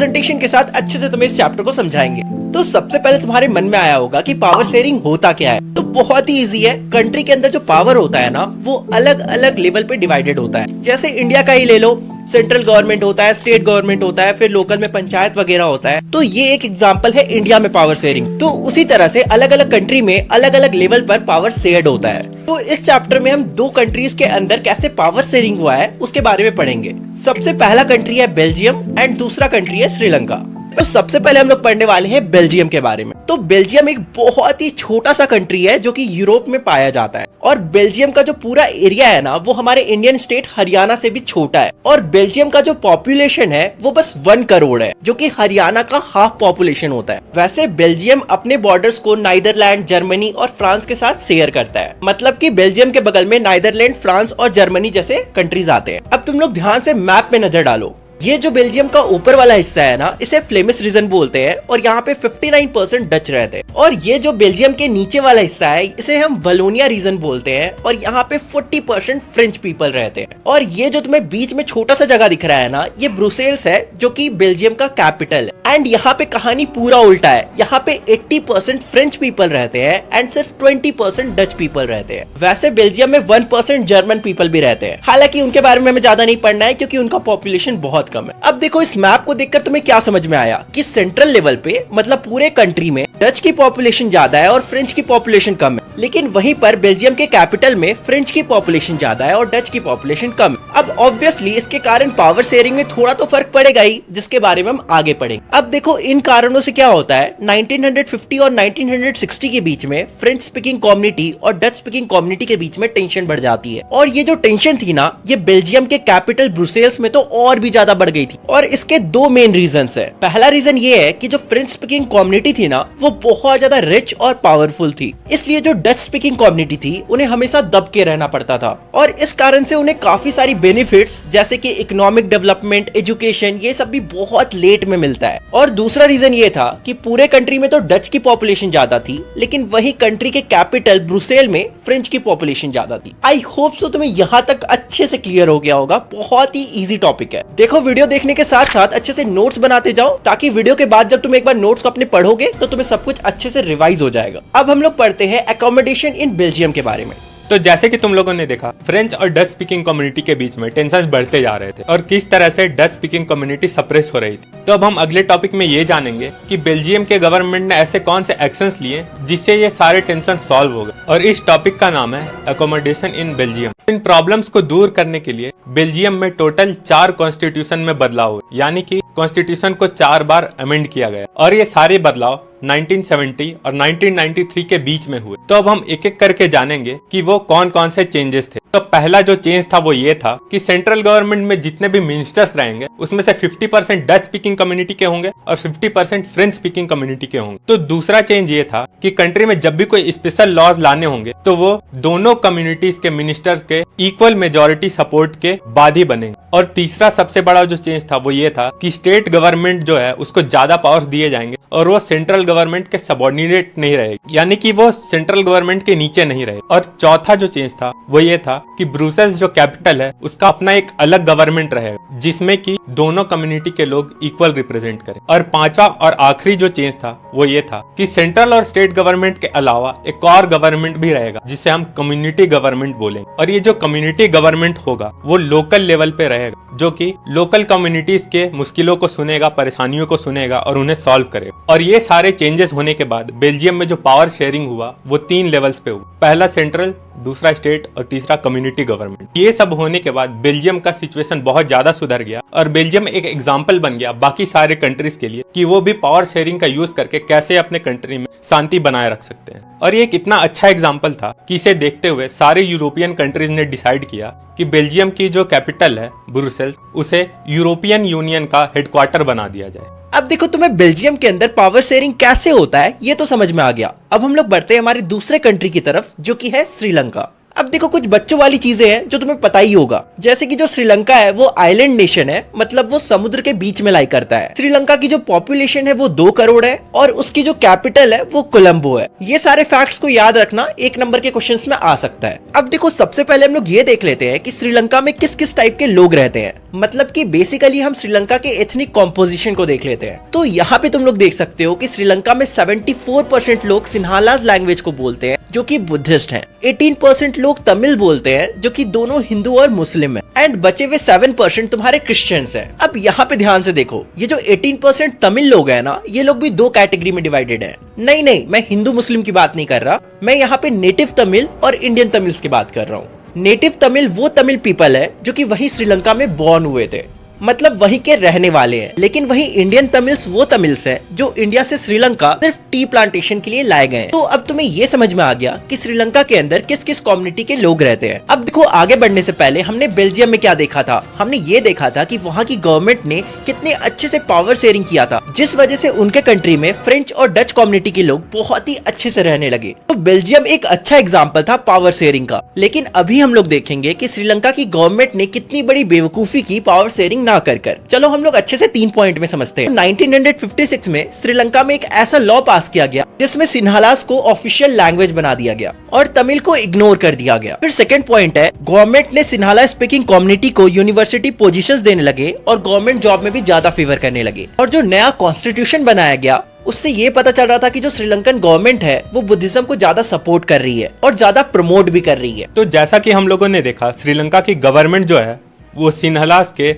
Presentation के साथ अच्छे से तुम्हें इस चैप्टर को समझाएंगे। तो सबसे पहले तुम्हारे मन में आया होगा कि पावर शेयरिंग होता क्या है। तो बहुत ही इजी है। कंट्री के अंदर जो पावर होता है ना, वो अलग अलग लेवल पे डिवाइडेड होता है। जैसे इंडिया का ही ले लो, सेंट्रल गवर्नमेंट होता है, स्टेट गवर्नमेंट होता है, फिर लोकल में पंचायत वगैरह होता है। तो ये एक एग्जांपल है इंडिया में पावर शेयरिंग। तो उसी तरह से अलग अलग कंट्री में अलग अलग लेवल पर पावर शेयर्ड होता है। तो इस चैप्टर में हम दो कंट्रीज के अंदर कैसे पावर शेयरिंग हुआ है उसके बारे में पढ़ेंगे। सबसे पहला कंट्री है बेल्जियम एंड दूसरा कंट्री है श्रीलंका। तो सबसे पहले हम लोग पढ़ने वाले हैं बेल्जियम के बारे में। तो बेल्जियम एक बहुत ही छोटा सा कंट्री है जो कि यूरोप में पाया जाता है। और बेल्जियम का जो पूरा एरिया है ना, वो हमारे इंडियन स्टेट हरियाणा से भी छोटा है। और बेल्जियम का जो पॉपुलेशन है वो बस 1 करोड़ है, जो कि हरियाणा का हाफ पॉपुलेशन होता है। वैसे बेल्जियम अपने बॉर्डर्स को नीदरलैंड, जर्मनी और फ्रांस के साथ शेयर करता है। मतलब कि बेल्जियम के बगल में नीदरलैंड, फ्रांस और जर्मनी जैसे कंट्रीज आते हैं। अब तुम लोग ध्यान से मैप में नजर डालो। ये जो बेल्जियम का ऊपर वाला हिस्सा है ना, इसे फ्लेमिश रीजन बोलते हैं और यहाँ पे 59% डच रहते हैं। और ये जो बेल्जियम के नीचे वाला हिस्सा है, इसे हम वलोनिया रीजन बोलते हैं और यहाँ पे 40% फ्रेंच पीपल रहते हैं। और ये जो तुम्हें बीच में छोटा सा जगह दिख रहा है ना, ये ब्रुसेल्स है, जो कि बेल्जियम का कैपिटल है। एंड यहाँ पे कहानी पूरा उल्टा है। यहाँ पे 80% फ्रेंच पीपल रहते हैं एंड सिर्फ 20% डच पीपल रहते हैं। वैसे बेल्जियम में 1% जर्मन पीपल भी रहते हैं। हालांकि उनके बारे में हमें ज्यादा नहीं पढ़ना है क्योंकि उनका पॉपुलेशन बहुत कम है। अब देखो इस मैप को देखकर तुम्हें क्या समझ में आया कि सेंट्रल लेवल पे, मतलब पूरे कंट्री में डच की पॉपुलेशन ज्यादा है और फ्रेंच की पॉपुलेशन कम है। लेकिन वहीं पर बेल्जियम के कैपिटल में फ्रेंच की पॉपुलेशन ज्यादा है और डच की पॉपुलेशन कम है। अब ऑब्वियसली इसके कारण पावर शेयरिंग में थोड़ा तो फर्क पड़ेगा ही, जिसके बारे में हम आगे पढ़ेंगे। अब देखो इन कारणों से क्या होता है, 1950 और 1960 के बीच में फ्रेंच स्पीकिंग कम्युनिटी और डच स्पीकिंग कम्युनिटी के बीच में टेंशन बढ़ जाती है। और ये जो टेंशन थी ना, ये बेल्जियम के कैपिटल ब्रुसेल्स में तो और भी ज्यादा बढ़ गई थी। और इसके दो मेन रीजंस है। पहला रीजन ये है कि जो फ्रेंच स्पीकिंग कम्युनिटी थी ना, वो बहुत ज्यादा रिच और पावरफुल थी। इसलिए जो डच स्पीकिंग कम्युनिटी थी, उन्हें हमेशा दब के रहना पड़ता था। और इस कारण से उन्हें काफी सारी बेनिफिट्स जैसे कि इकोनॉमिक डेवलपमेंट, एजुकेशन, ये सब भी बहुत लेट में मिलता है। और दूसरा रीजन ये था कि पूरे कंट्री में तो डच की पॉपुलेशन ज्यादा थी, लेकिन वही कंट्री के कैपिटल ब्रुसेल में फ्रेंच की पॉपुलेशन ज्यादा थी। आई होप सो तुम्हें यहाँ तक अच्छे से क्लियर हो गया होगा। बहुत ही इजी टॉपिक है। देखो वीडियो देखने के साथ साथ अच्छे से नोट्स बनाते जाओ, ताकि वीडियो के बाद जब तुम एक बार नोट्स को अपने पढ़ोगे तो तुम्हें सब कुछ अच्छे से रिवाइज हो जाएगा। अब हम लोग पढ़ते हैं अकोमोडेशन इन बेल्जियम के बारे में। तो जैसे कि तुम लोगों ने देखा, फ्रेंच और डच स्पीकिंग कम्युनिटी के बीच में टेंशन बढ़ते जा रहे थे और किस तरह से डच स्पीकिंग कम्युनिटी सप्रेस हो रही थी। तो अब हम अगले टॉपिक में ये जानेंगे कि बेल्जियम के गवर्नमेंट ने ऐसे कौन से एक्शंस लिए जिससे ये सारे टेंशन सॉल्व हो गए। और इस टॉपिक का नाम है accommodation in Belgium. In problems को दूर करने के लिए बेल्जियम में टोटल 4 कॉन्स्टिट्यूशन में बदलाव हुए, यानी कि कॉन्स्टिट्यूशन को 4 बार अमेंड किया गया। और ये सारे बदलाव 1970 और 1993 के बीच में हुए। तो अब हम एक एक करके जानेंगे कि वो कौन कौन से चेंजेस थे। तो पहला जो चेंज था वो ये था कि सेंट्रल गवर्नमेंट में जितने भी मिनिस्टर्स रहेंगे, उसमें से 50% डच स्पीकिंग कम्युनिटी के होंगे और 50% फ्रेंच स्पीकिंग कम्युनिटी के होंगे। तो दूसरा चेंज ये था कि कंट्री में जब भी कोई स्पेशल लॉज लाने होंगे तो वो दोनों कम्युनिटीज के मिनिस्टर्स के इक्वल मेजोरिटी सपोर्ट के बाद ही बनेंगे। और तीसरा सबसे बड़ा जो चेंज था वो ये था कि स्टेट गवर्नमेंट जो है उसको ज्यादा पावर्स दिए जाएंगे और वो सेंट्रल गवर्नमेंट के सबऑर्डिनेट नहीं रहेगी, यानी कि वो सेंट्रल गवर्नमेंट के नीचे नहीं रहे। और चौथा जो चेंज था वो ये था कि ब्रुसेल्स जो कैपिटल है उसका अपना एक अलग गवर्नमेंट रहेगा, जिसमें कि दोनों कम्युनिटी के लोग इक्वल रिप्रेजेंट करें। और पांचवा और आखिरी जो चेंज था वो ये था कि सेंट्रल और स्टेट गवर्नमेंट के अलावा एक और गवर्नमेंट भी रहेगा, जिसे हम कम्युनिटी गवर्नमेंट बोलेंगे। और ये जो कम्युनिटी गवर्नमेंट होगा वो लोकल लेवल पे रहेगा, जो कि लोकल कम्युनिटीज के मुश्किलों को सुनेगा, परेशानियों को सुनेगा और उन्हें सॉल्व करेगा। और ये सारे चेंजेस होने के बाद बेल्जियम में जो पावर शेयरिंग हुआ वो 3 लेवल्स पे हुआ। पहला सेंट्रल, दूसरा स्टेट और तीसरा कम्युनिटी गवर्नमेंट। ये सब होने के बाद बेल्जियम का सिचुएशन बहुत ज्यादा सुधर गया और बेल्जियम एक एग्जांपल बन गया बाकी सारे कंट्रीज के लिए कि वो भी पावर शेयरिंग का यूज करके कैसे अपने कंट्री में शांति बनाए रख सकते हैं। और ये एक इतना अच्छा एग्जांपल था कि इसे देखते हुए सारे यूरोपियन कंट्रीज ने डिसाइड किया कि बेल्जियम की जो कैपिटल है ब्रुसेल्स, उसे यूरोपियन यूनियन का हेडक्वार्टर बना दिया जाए। अब देखो तुम्हें बेल्जियम के अंदर पावर शेयरिंग कैसे होता है ये तो समझ में आ गया। अब हम लोग बढ़ते हैं हमारे दूसरे कंट्री की तरफ, जो कि है श्रीलंका। अब देखो कुछ बच्चों वाली चीजें हैं जो तुम्हें पता ही होगा, जैसे कि जो श्रीलंका है वो आइलैंड नेशन है, मतलब वो समुद्र के बीच में लाई करता है। श्रीलंका की जो पॉपुलेशन है वो 2 करोड़ है और उसकी जो कैपिटल है वो कोलंबो है। ये सारे फैक्ट्स को याद रखना 1 नंबर के क्वेश्चंस में आ सकता है। अब देखो सबसे पहले हम लोग ये देख लेते हैं कि श्रीलंका में किस किस टाइप के लोग रहते हैं, मतलब कि बेसिकली हम श्रीलंका के एथनिक कॉम्पोजिशन को देख लेते हैं। तो यहाँ पे तुम लोग देख सकते हो कि श्रीलंका में 74% लोग सिन्हालाज लैंग्वेज को बोलते हैं जो कि बुद्धिस्ट हैं। 18% लोग तमिल बोलते हैं जो कि दोनों हिंदू और मुस्लिम हैं, एंड बचे हुए 7% तुम्हारे क्रिश्चियंस हैं। अब यहाँ पे ध्यान से देखो, ये जो 18% तमिल लोग हैं ना, ये लोग भी 2 कैटेगरी में डिवाइडेड हैं। नहीं, मैं हिंदू मुस्लिम की बात नहीं कर रहा, मैं यहाँ पे नेटिव तमिल और इंडियन तमिल्स की बात कर रहा हूँ। नेटिव तमिल वो तमिल पीपल है जो कि वही श्रीलंका में बॉर्न हुए थे, मतलब वहीं के रहने वाले हैं। लेकिन वहीं इंडियन तमिल्स वो तमिल्स हैं जो इंडिया से श्रीलंका सिर्फ टी प्लांटेशन के लिए लाए गए। तो अब तुम्हें ये समझ में आ गया कि श्रीलंका के अंदर किस किस कम्युनिटी के लोग रहते हैं। अब देखो आगे बढ़ने से पहले हमने बेल्जियम में क्या देखा था, हमने ये देखा था कि वहाँ की गवर्नमेंट ने कितने अच्छे से पावर शेयरिंग किया था, जिस वजह से उनके कंट्री में फ्रेंच और डच कम्युनिटी के लोग बहुत ही अच्छे से रहने लगे। तो बेल्जियम एक अच्छा एग्जाम्पल था पावर शेयरिंग का। लेकिन अभी हम लोग देखेंगे कि श्रीलंका की गवर्नमेंट ने कितनी बड़ी बेवकूफी की पावर शेयरिंग ना कर। चलो हम लोग अच्छे से 3 पॉइंट में समझते हैं। 1956 में श्रीलंका में एक ऐसा लॉ पास किया गया जिसमें सिन्हालास को ऑफिशियल लैंग्वेज बना दिया गया और तमिल को इग्नोर कर दिया गया। फिर सेकंड पॉइंट है, गवर्नमेंट ने सिन्हाला स्पीकिंग कम्युनिटी को यूनिवर्सिटी पोजीशंस देने लगे और गवर्नमेंट जॉब में भी ज्यादा फेवर करने लगे। और जो नया कॉन्स्टिट्यूशन बनाया गया उससे ये पता चल रहा था कि जो श्रीलंकन गवर्नमेंट है वो बुद्धिज्म को ज्यादा सपोर्ट कर रही है और ज्यादा प्रमोट भी कर रही है। तो जैसा कि हम लोगों ने देखा, श्रीलंका की गवर्नमेंट जो है वो सिन्हालास के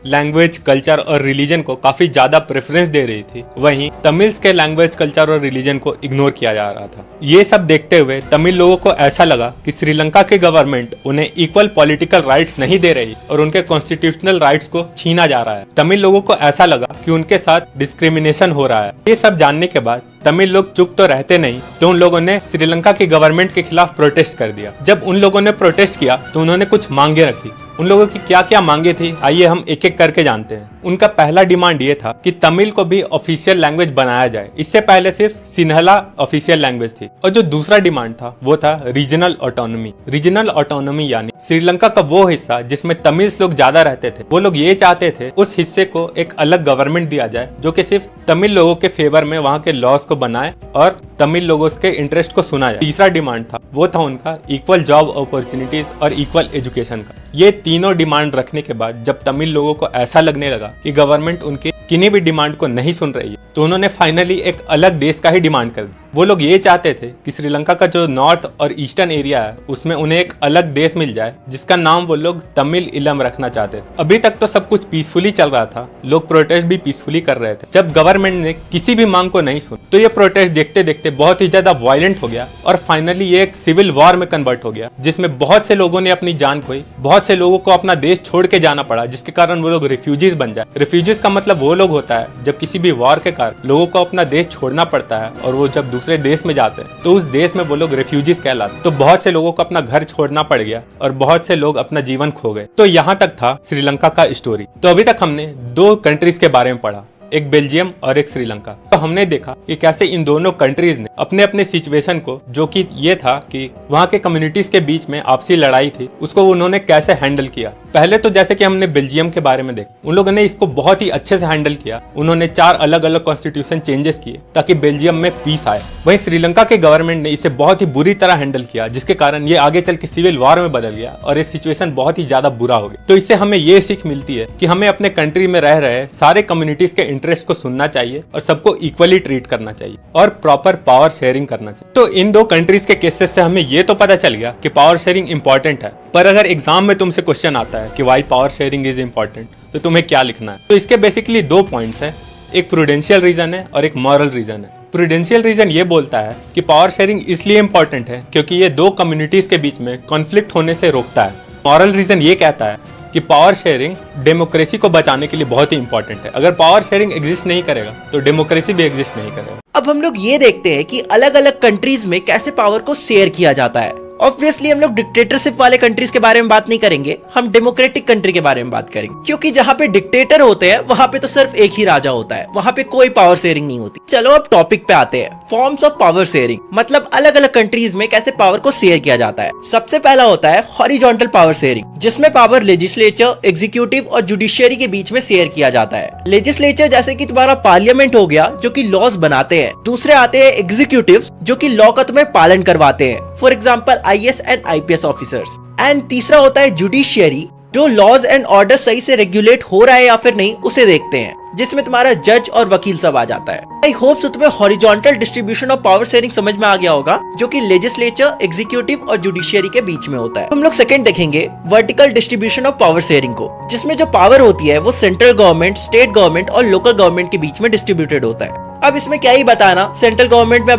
लैंग्वेज, कल्चर और रिलीजन को काफी ज्यादा प्रेफरेंस दे रही थी, वहीं तमिल्स के लैंग्वेज, कल्चर और रिलीजन को इग्नोर किया जा रहा था। ये सब देखते हुए तमिल लोगों को ऐसा लगा कि श्रीलंका के गवर्नमेंट उन्हें इक्वल पॉलिटिकल राइट्स नहीं दे रही और उनके कॉन्स्टिट्यूशनल राइट्स को छीना जा रहा है। तमिल लोगों को ऐसा लगा कि उनके साथ डिस्क्रिमिनेशन हो रहा है। ये सब जानने के बाद तमिल लोग चुप तो रहते नहीं, तो उन लोगों ने श्रीलंका की गवर्नमेंट के खिलाफ प्रोटेस्ट कर दिया। जब उन लोगों ने प्रोटेस्ट किया तो उन्होंने कुछ मांगे रखी। उन लोगों की क्या क्या मांगे थी, आइए हम एक एक करके जानते हैं। उनका पहला डिमांड ये था कि तमिल को भी ऑफिशियल लैंग्वेज बनाया जाए। इससे पहले सिर्फ सिन्हला ऑफिशियल लैंग्वेज थी। और जो दूसरा डिमांड था वो था रीजनल ऑटोनॉमी। रीजनल ऑटोनॉमी यानी श्रीलंका का वो हिस्सा जिसमें तमिल्स लोग ज्यादा रहते थे, वो लोग ये चाहते थे उस हिस्से को एक अलग गवर्नमेंट दिया जाए जो कि सिर्फ तमिल लोगों के फेवर में वहाँ के लॉज को बनाए और तमिल लोगों के इंटरेस्ट को सुना जाए। तीसरा डिमांड था वो था उनका इक्वल जॉब अपॉर्चुनिटीज और इक्वल एजुकेशन का। ये तीनों डिमांड रखने के बाद जब तमिल लोगों को ऐसा लगने लगा कि गवर्नमेंट उनके किन्हीं भी डिमांड को नहीं सुन रही है, तो उन्होंने फाइनली एक अलग देश का ही डिमांड कर दिया। वो लोग ये चाहते थे कि श्रीलंका का जो नॉर्थ और ईस्टर्न एरिया है उसमें उन्हें एक अलग देश मिल जाए जिसका नाम वो लोग तमिल इलम रखना चाहते थे। अभी तक तो सब कुछ पीसफुली चल रहा था, लोग प्रोटेस्ट भी पीसफुली कर रहे थे। जब गवर्नमेंट ने किसी भी मांग को नहीं सुना तो ये प्रोटेस्ट देखते देखते बहुत ही ज्यादा वायलेंट हो गया और फाइनली ये एक सिविल वॉर में कन्वर्ट हो गया, जिसमें बहुत से लोगों ने अपनी जान खोई, बहुत से लोगों को अपना देश छोड़ के जाना पड़ा, जिसके कारण वो लोग रिफ्यूजीज बन जाए। रिफ्यूजीज का मतलब वो लोग होता है जब किसी भी वॉर के कारण लोगों को अपना देश छोड़ना पड़ता है और वो जब दूसरे देश में जाते हैं तो उस देश में वो लोग रिफ्यूजीज कहलाते। तो बहुत से लोगों को अपना घर छोड़ना पड़ गया और बहुत से लोग अपना जीवन खो गए। तो यहाँ तक था श्रीलंका का स्टोरी। तो अभी तक हमने 2 कंट्रीज के बारे में पढ़ा, एक बेल्जियम और एक श्रीलंका। तो हमने देखा कि कैसे इन दोनों कंट्रीज ने अपने अपने सिचुएशन को, जो कि ये था कि वहाँ के कम्युनिटीज के बीच में आपसी लड़ाई थी, उसको उन्होंने कैसे हैंडल किया। पहले तो जैसे कि हमने बेल्जियम के बारे में देखा, उन लोगों ने इसको बहुत ही अच्छे से हैंडल किया। उन्होंने 4 अलग अलग कॉन्स्टिट्यूशन चेंजेस किए ताकि बेल्जियम में पीस आए। वहीं श्रीलंका के गवर्नमेंट ने इसे बहुत ही बुरी तरह हैंडल किया, जिसके कारण ये आगे चल के सिविल वॉर में बदल गया और ये सिचुएशन बहुत ही ज्यादा बुरा हो गया। तो इससे हमें ये सीख मिलती है कि हमें अपने कंट्री में रह रहे सारे कम्युनिटीज के इंटरेस्ट को सुनना चाहिए और सबको इक्वली ट्रीट करना चाहिए और प्रॉपर पावर शेयरिंग करना चाहिए। तो इन 2 कंट्रीज के केसेस से हमें ये तो पता चल गया कि पावर शेयरिंग इंपॉर्टेंट है। पर अगर एग्जाम में तुमसे क्वेश्चन आता है कि why power sharing is important, तो तुम्हें क्या लिखना है? तो इसके बेसिकली 2 पॉइंट्स हैं, एक प्रूडेंशियल रीजन है और एक मॉरल रीजन है। प्रूडेंशियल रीजन ये बोलता है कि पावर शेयरिंग इसलिए इंपॉर्टेंट है क्योंकि ये 2 कम्युनिटीज के बीच में कॉन्फ्लिक्ट होने से रोकता है। मॉरल रीजन ये कहता है कि पावर शेयरिंग डेमोक्रेसी को बचाने के लिए बहुत ही इंपॉर्टेंट है। अगर पावर शेयरिंग एग्जिस्ट नहीं करेगा तो डेमोक्रेसी भी एग्जिस्ट नहीं करेगा। अब हम लोग ये देखते हैं कि अलग अलग कंट्रीज में कैसे पावर को शेयर किया जाता है ऑब्वियसली हम लोग डिक्टेटरशिप वाले कंट्रीज के बारे में बात नहीं करेंगे, हम डेमोक्रेटिक कंट्री के बारे में बात करेंगे, क्योंकि जहाँ पे डिक्टेटर होते हैं वहाँ पे तो सिर्फ एक ही राजा होता है, वहाँ पे कोई पावर शेयरिंग नहीं होती। चलो अब टॉपिक पे आते हैं, फॉर्म्स ऑफ पावर शेयरिंग, मतलब अलग अलग कंट्रीज में कैसे पावर को शेयर किया जाता है। सबसे पहला होता है हॉरिजॉन्टल पावर शेयरिंग, जिसमें पावर लेजिस्लेचर, एग्जीक्यूटिव और जुडिशियरी के बीच में शेयर किया जाता है। लेजिस्लेचर जैसे कि तुम्हारा पार्लियामेंट हो गया जो कि लॉज बनाते हैं, दूसरे आते हैं एग्जीक्यूटिव जो कि लॉ का तुम्हें पालन करवाते हैं, for example IAS and IPS officers, and तीसरा होता है जुडिशियरी जो लॉज एंड ऑर्डर सही से रेगुलेट हो रहा है या फिर नहीं उसे देखते हैं, जिसमें तुम्हारा जज और वकील सब आ जाता है। आई होप सो तुम्हें horizontal distribution of power sharing समझ में आ गया होगा, जो कि लेजिस्लेचर, एग्जीक्यूटिव और जुडिशियरी के बीच में होता है। हम लोग सेकंड देखेंगे vertical distribution of power sharing को, जिसमें जो पावर होती है वो सेंट्रल गवर्नमेंट, स्टेट गवर्नमेंट और लोकल गवर्नमेंट के बीच में डिस्ट्रीब्यूटेड होता है। अब इसमें क्या ही बताना, सेंट्रल गवर्नमेंट में